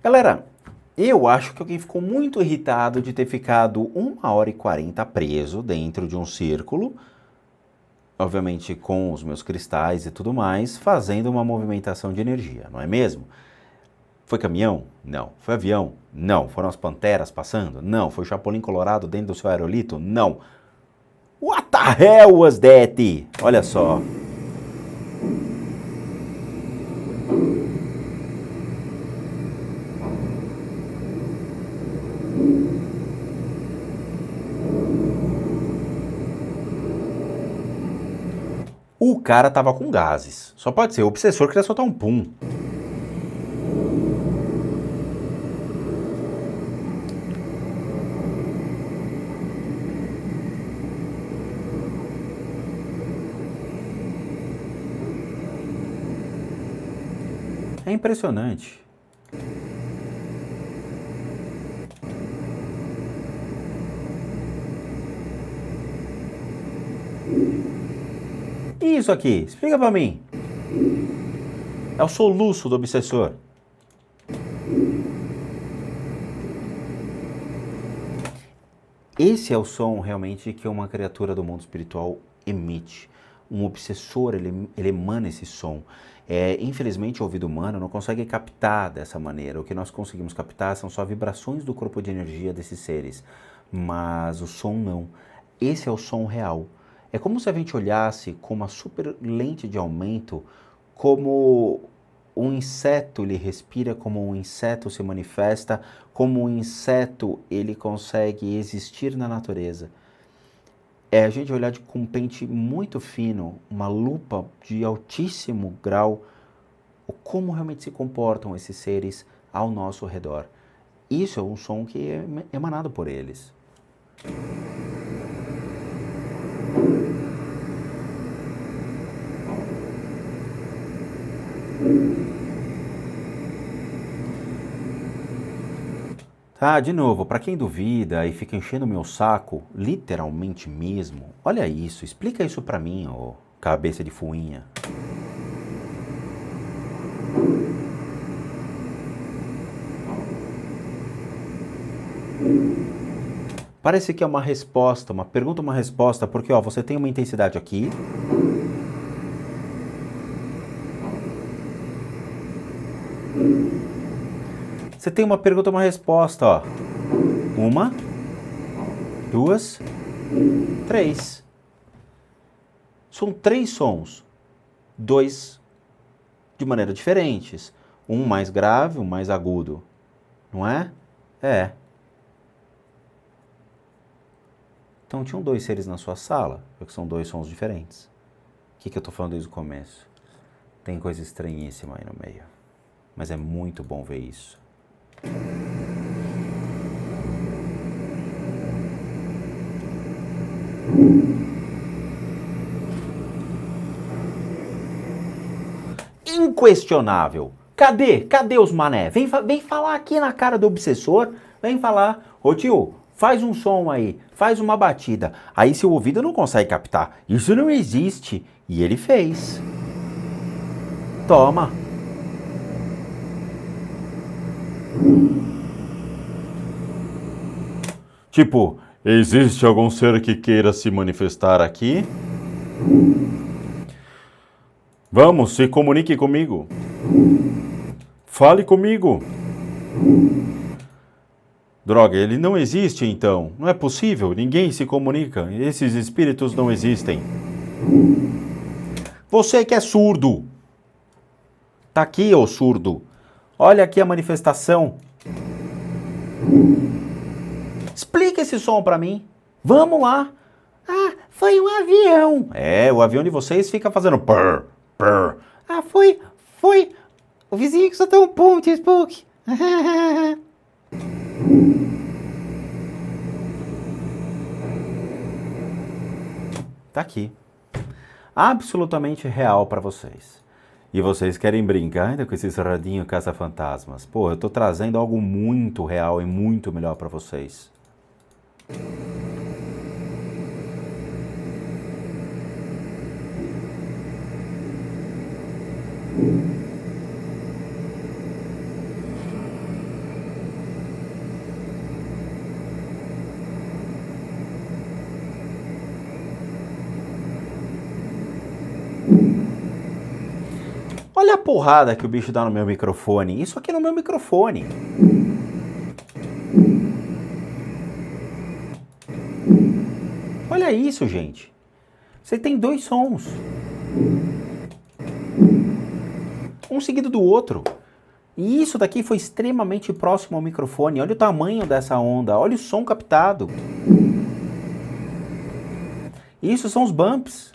S1: Galera, eu acho que alguém ficou muito irritado de ter ficado 1h40 preso dentro de um círculo, obviamente com os meus cristais e tudo mais, fazendo uma movimentação de energia, não é mesmo? Foi caminhão? Não. Foi avião? Não. Foram as panteras passando? Não. Foi o Chapolin Colorado dentro do seu aerolito? Não. What the hell was that? Olha só. O cara tava com gases. Só pode ser. O obsessor queria soltar um pum. É impressionante. E isso aqui? Explica pra mim. É o soluço do obsessor. Esse é o som realmente que uma criatura do mundo espiritual emite. Um obsessor, ele emana esse som. Infelizmente, o ouvido humano não consegue captar dessa maneira. O que nós conseguimos captar são só vibrações do corpo de energia desses seres. Mas o som não. Esse é o som real. É como se a gente olhasse com uma super lente de aumento, como um inseto ele respira, como um inseto se manifesta, como um inseto ele consegue existir na natureza. É a gente olhar com um pente muito fino, uma lupa de altíssimo grau, como realmente se comportam esses seres ao nosso redor. Isso é um som que é emanado por eles. Tá, de novo, para quem duvida e fica enchendo o meu saco, literalmente mesmo, olha isso, explica isso pra mim, ô cabeça de fuinha. Parece que é uma resposta, uma pergunta, uma resposta, porque ó, você tem uma intensidade aqui. Você tem uma pergunta, uma resposta, ó. 1, 2, 3. São 3 sons. 2 de maneira diferentes. Um mais grave, um mais agudo. Não é? É. Então tinham 2 seres na sua sala, porque são 2 sons diferentes. O que eu tô falando desde o começo? Tem coisa estranhíssima aí no meio. Mas é muito bom ver isso. Inquestionável. Cadê os mané? Vem falar aqui na cara do obsessor. Vem falar. Ô tio, faz um som aí. Faz uma batida. Aí seu ouvido não consegue captar. Isso não existe. E ele fez. Toma. Tipo, existe algum ser que queira se manifestar aqui? Vamos, se comunique comigo. Fale comigo. Droga, ele não existe então. Não é possível, ninguém se comunica. Esses espíritos não existem. Você que é surdo. Tá aqui, ô surdo. Olha aqui a manifestação. Explica esse som pra mim. Vamos lá. Ah, foi um avião. É, o avião de vocês fica fazendo purr, purr. Ah, foi o vizinho que soltou um ponte, Spook. Tá aqui. Absolutamente real pra vocês. E vocês querem brincar ainda com esses radinhos caça-fantasmas? Pô, eu tô trazendo algo muito real e muito melhor pra vocês. Olha a porrada que o bicho dá no meu microfone. Isso aqui é no meu microfone. Olha isso, gente. Você tem 2 sons. Um seguido do outro. E isso daqui foi extremamente próximo ao microfone. Olha o tamanho dessa onda. Olha o som captado. Isso são os bumps.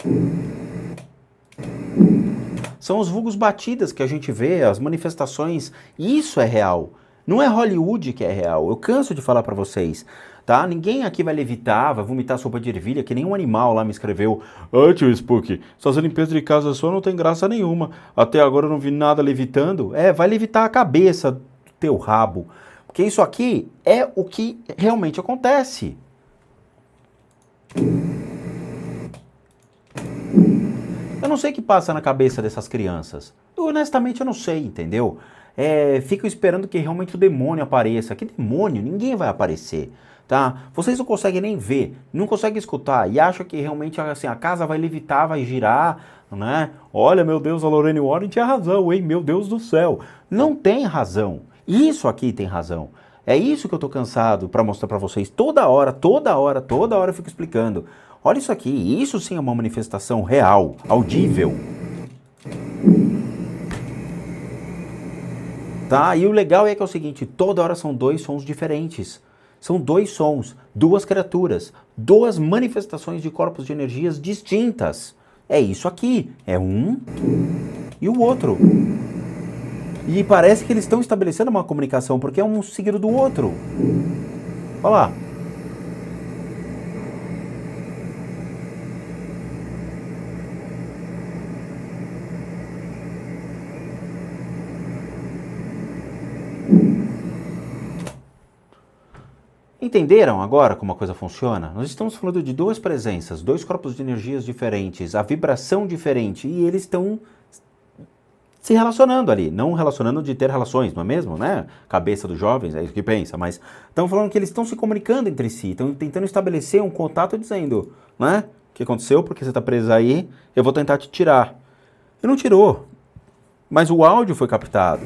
S1: São os vulgos batidas que a gente vê, as manifestações. Isso é real. Não é Hollywood que é real. Eu canso de falar pra vocês. tá? Ninguém aqui vai levitar, vai vomitar sopa de ervilha, que nenhum animal lá me escreveu. Ah, tio Spook, essas limpezas de casa sua não tem graça nenhuma. Até agora eu não vi nada levitando. Vai levitar a cabeça do teu rabo. Porque isso aqui é o que realmente acontece. Eu não sei o que passa na cabeça dessas crianças. Honestamente, eu não sei, entendeu? Ficam esperando que realmente o demônio apareça. Que demônio? Ninguém vai aparecer, tá? Vocês não conseguem nem ver, não conseguem escutar e acham que realmente assim, a casa vai levitar, vai girar, né? Olha, meu Deus, a Lorraine Warren tinha razão, hein? Meu Deus do céu. Não tem razão. Isso aqui tem razão. É isso que eu tô cansado para mostrar para vocês. Toda hora eu fico explicando. Olha isso aqui, isso sim é uma manifestação real, audível. Tá? E o legal é que é o seguinte, toda hora são dois sons diferentes. São dois sons, duas criaturas, duas manifestações de corpos de energias distintas. É isso aqui, é um e o outro. E parece que eles estão estabelecendo uma comunicação, porque é um seguido do outro. Olha lá. Entenderam agora como a coisa funciona? Nós estamos falando de duas presenças, dois corpos de energias diferentes, a vibração diferente, e eles estão se relacionando ali, não relacionando de ter relações, não é mesmo, né? Cabeça dos jovens, é isso que pensa, mas estão falando que eles estão se comunicando entre si, estão tentando estabelecer um contato dizendo, né? O que aconteceu? Porque você está preso aí, eu vou tentar te tirar. E não tirou, mas o áudio foi captado.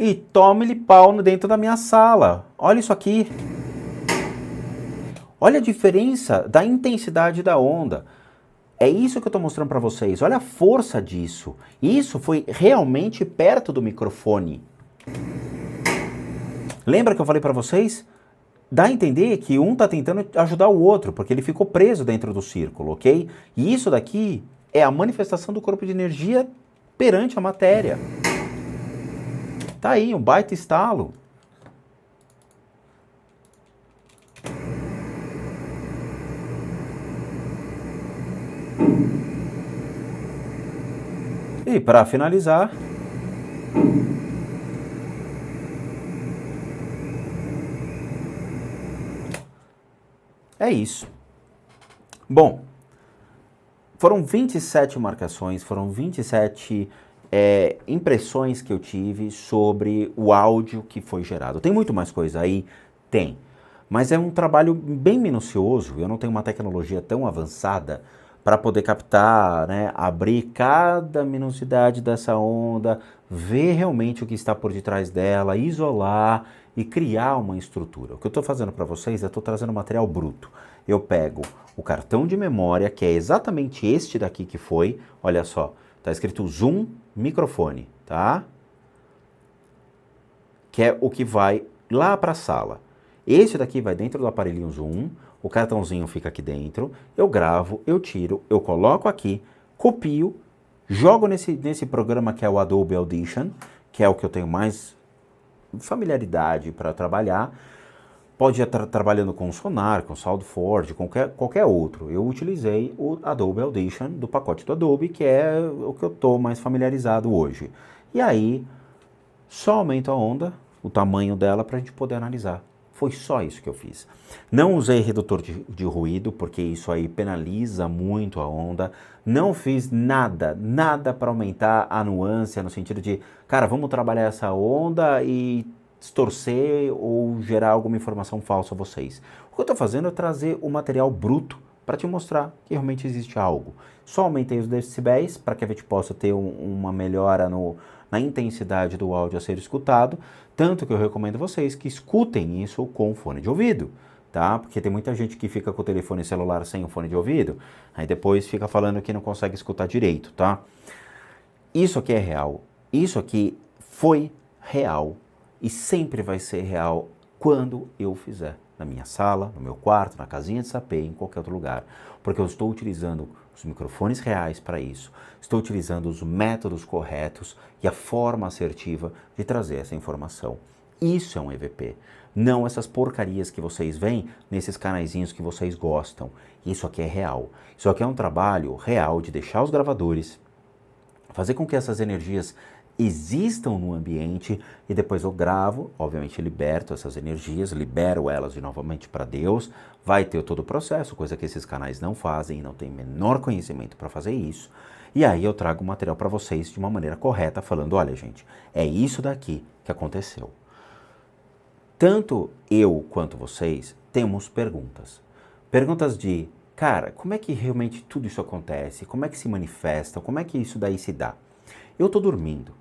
S1: E tome-lhe pau dentro da minha sala. Olha isso aqui. Olha a diferença da intensidade da onda. É isso que eu estou mostrando para vocês. Olha a força disso. Isso foi realmente perto do microfone. Lembra que eu falei para vocês? Dá a entender que um está tentando ajudar o outro, porque ele ficou preso dentro do círculo, ok? E isso daqui é a manifestação do corpo de energia perante a matéria. Tá aí, um baita estalo. E para finalizar, é isso. Bom, foram 27 marcações, foram 27 impressões que eu tive sobre o áudio que foi gerado. Tem muito mais coisa aí? Tem. Mas é um trabalho bem minucioso, eu não tenho uma tecnologia tão avançada para poder captar, né, abrir cada minuciosidade dessa onda, ver realmente o que está por detrás dela, isolar e criar uma estrutura. O que eu estou fazendo para vocês é estou trazendo material bruto. Eu pego o cartão de memória, que é exatamente este daqui que foi, olha só, está escrito Zoom microfone, tá? Que é o que vai lá para a sala. Esse daqui vai dentro do aparelhinho Zoom, o cartãozinho fica aqui dentro, eu gravo, eu tiro, eu coloco aqui, copio, jogo nesse programa que é o Adobe Audition, que é o que eu tenho mais familiaridade para trabalhar. Pode estar trabalhando com Sonar, com SoundForge, qualquer outro. Eu utilizei o Adobe Audition do pacote do Adobe, que é o que eu estou mais familiarizado hoje. E aí, só aumento a onda, o tamanho dela, para a gente poder analisar. Foi só isso que eu fiz. Não usei redutor de ruído, porque isso aí penaliza muito a onda. Não fiz nada para aumentar a nuance, no sentido de, cara, vamos trabalhar essa onda e distorcer ou gerar alguma informação falsa a vocês. O que eu estou fazendo é trazer o material bruto para te mostrar que realmente existe algo. Só aumentei os decibéis para que a gente possa ter uma melhora na intensidade do áudio a ser escutado, tanto que eu recomendo vocês que escutem isso com fone de ouvido, tá? Porque tem muita gente que fica com o telefone celular sem o fone de ouvido, aí depois fica falando que não consegue escutar direito, tá? Isso aqui é real, isso aqui foi real e sempre vai ser real quando eu fizer. na minha sala, no meu quarto, na casinha de sapê, em qualquer outro lugar, porque eu estou utilizando os microfones reais para isso, estou utilizando os métodos corretos e a forma assertiva de trazer essa informação. Isso é um EVP, não essas porcarias que vocês veem nesses canaizinhos que vocês gostam. Isso aqui é real. Isso aqui é um trabalho real de deixar os gravadores, fazer com que essas energias existam no ambiente e depois eu gravo, obviamente liberto essas energias, libero elas de novamente para Deus, vai ter todo o processo, coisa que esses canais não fazem, não tem menor conhecimento para fazer isso. E aí eu trago o material para vocês de uma maneira correta, falando, olha gente, é isso daqui que aconteceu. Tanto eu quanto vocês temos perguntas. Perguntas de, cara, como é que realmente tudo isso acontece? Como é que se manifesta? Como é que isso daí se dá? Eu estou dormindo.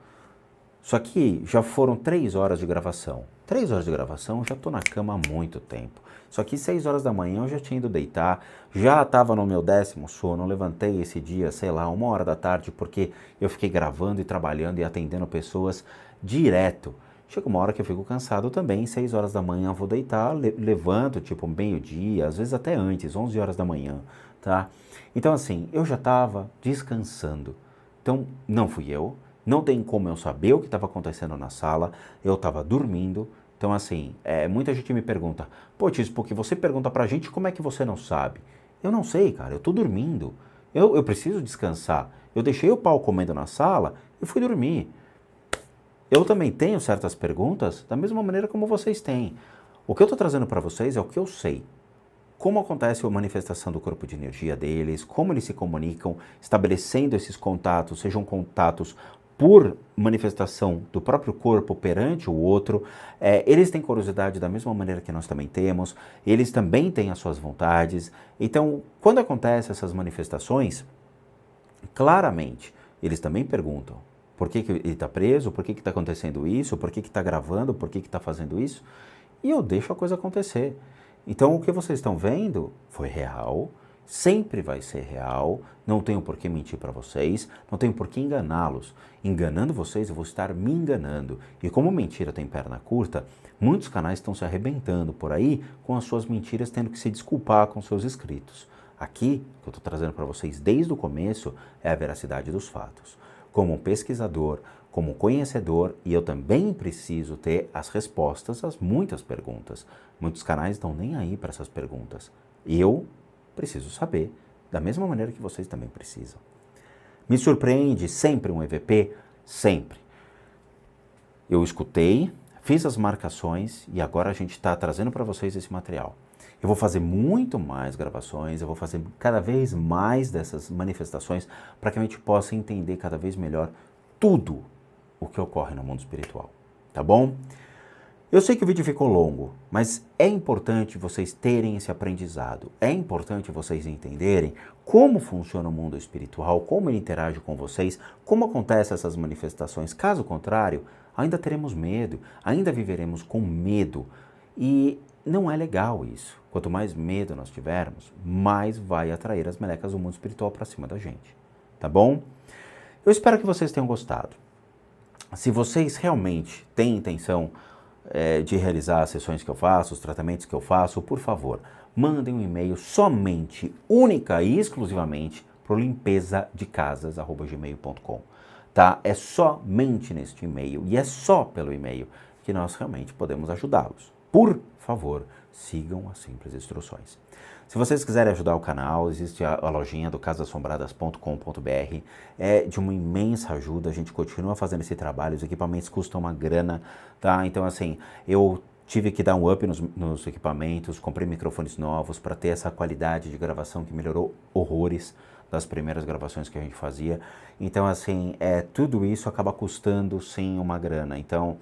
S1: Só que já foram 3 horas de gravação. 3 horas de gravação, eu já estou na cama há muito tempo. Só que 6 horas da manhã eu já tinha ido deitar, já estava no meu 10º sono, levantei esse dia, sei lá, 1 hora da tarde, porque eu fiquei gravando e trabalhando e atendendo pessoas direto. Chega uma hora que eu fico cansado também, 6 horas da manhã eu vou deitar, levanto tipo meio-dia, às vezes até antes, 11 horas da manhã, tá? Então assim, eu já estava descansando. Então não fui eu. Não tem como eu saber o que estava acontecendo na sala, eu estava dormindo. Então, assim, muita gente me pergunta, pô, Tiz, porque você pergunta pra gente como é que você não sabe? Eu não sei, cara, eu tô dormindo. Eu preciso descansar. Eu deixei o pau comendo na sala e fui dormir. Eu também tenho certas perguntas, da mesma maneira como vocês têm. O que eu estou trazendo para vocês é o que eu sei. Como acontece a manifestação do corpo de energia deles, como eles se comunicam, estabelecendo esses contatos, sejam contatos por manifestação do próprio corpo perante o outro, eles têm curiosidade da mesma maneira que nós também temos, eles também têm as suas vontades. Então, quando acontecem essas manifestações, claramente, eles também perguntam por que ele está preso, por que está acontecendo isso, por que está gravando, por que está fazendo isso, e eu deixo a coisa acontecer. Então, o que vocês estão vendo foi real, sempre vai ser real, não tenho por que mentir para vocês, não tenho por que enganá-los. Enganando vocês, eu vou estar me enganando. E como mentira tem perna curta, muitos canais estão se arrebentando por aí com as suas mentiras, tendo que se desculpar com seus inscritos. Aqui, o que eu estou trazendo para vocês desde o começo, é a veracidade dos fatos. Como um pesquisador, como um conhecedor, e eu também preciso ter as respostas às muitas perguntas. Muitos canais estão nem aí para essas perguntas. Eu preciso saber, da mesma maneira que vocês também precisam. Me surpreende sempre um EVP? Sempre. Eu escutei, fiz as marcações e agora a gente está trazendo para vocês esse material. Eu vou fazer muito mais gravações, eu vou fazer cada vez mais dessas manifestações para que a gente possa entender cada vez melhor tudo o que ocorre no mundo espiritual, tá bom? Eu sei que o vídeo ficou longo, mas é importante vocês terem esse aprendizado. É importante vocês entenderem como funciona o mundo espiritual, como ele interage com vocês, como acontecem essas manifestações. Caso contrário, ainda teremos medo, ainda viveremos com medo. E não é legal isso. Quanto mais medo nós tivermos, mais vai atrair as melecas do mundo espiritual para cima da gente. Tá bom? Eu espero que vocês tenham gostado. Se vocês realmente têm intenção de realizar as sessões que eu faço, os tratamentos que eu faço, por favor, mandem um e-mail somente, única e exclusivamente para o limpezadecasas@gmail.com, tá? É somente neste e-mail e é só pelo e-mail que nós realmente podemos ajudá-los. Por favor, sigam as simples instruções. Se vocês quiserem ajudar o canal, existe a lojinha do casassombradas.com.br, é de uma imensa ajuda, a gente continua fazendo esse trabalho, os equipamentos custam uma grana, tá? Então assim, eu tive que dar um up nos equipamentos, comprei microfones novos para ter essa qualidade de gravação que melhorou horrores das primeiras gravações que a gente fazia. Então assim, tudo isso acaba custando sim uma grana, então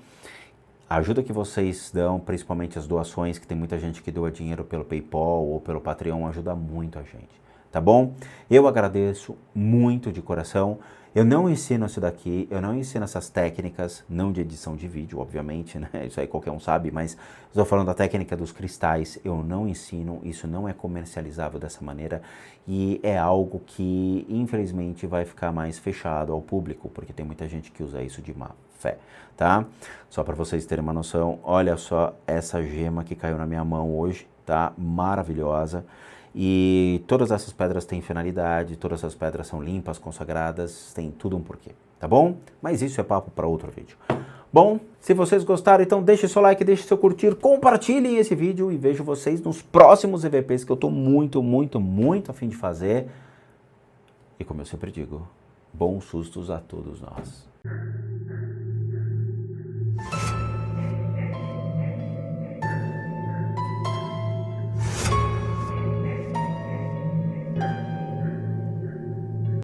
S1: a ajuda que vocês dão, principalmente as doações, que tem muita gente que doa dinheiro pelo PayPal ou pelo Patreon, ajuda muito a gente, tá bom? Eu agradeço muito de coração. Eu não ensino isso daqui, eu não ensino essas técnicas, não de edição de vídeo, obviamente, né? Isso aí qualquer um sabe, mas estou falando da técnica dos cristais, eu não ensino, isso não é comercializável dessa maneira e é algo que, infelizmente, vai ficar mais fechado ao público, porque tem muita gente que usa isso de má fé, tá? Só para vocês terem uma noção, olha só essa gema que caiu na minha mão hoje, tá? Maravilhosa. E todas essas pedras têm finalidade, todas essas pedras são limpas, consagradas, tem tudo um porquê, tá bom? Mas isso é papo para outro vídeo. Bom, se vocês gostaram, então deixe seu like, deixe seu curtir, compartilhem esse vídeo e vejo vocês nos próximos EVPs que eu tô muito a fim de fazer. E como eu sempre digo, bons sustos a todos nós.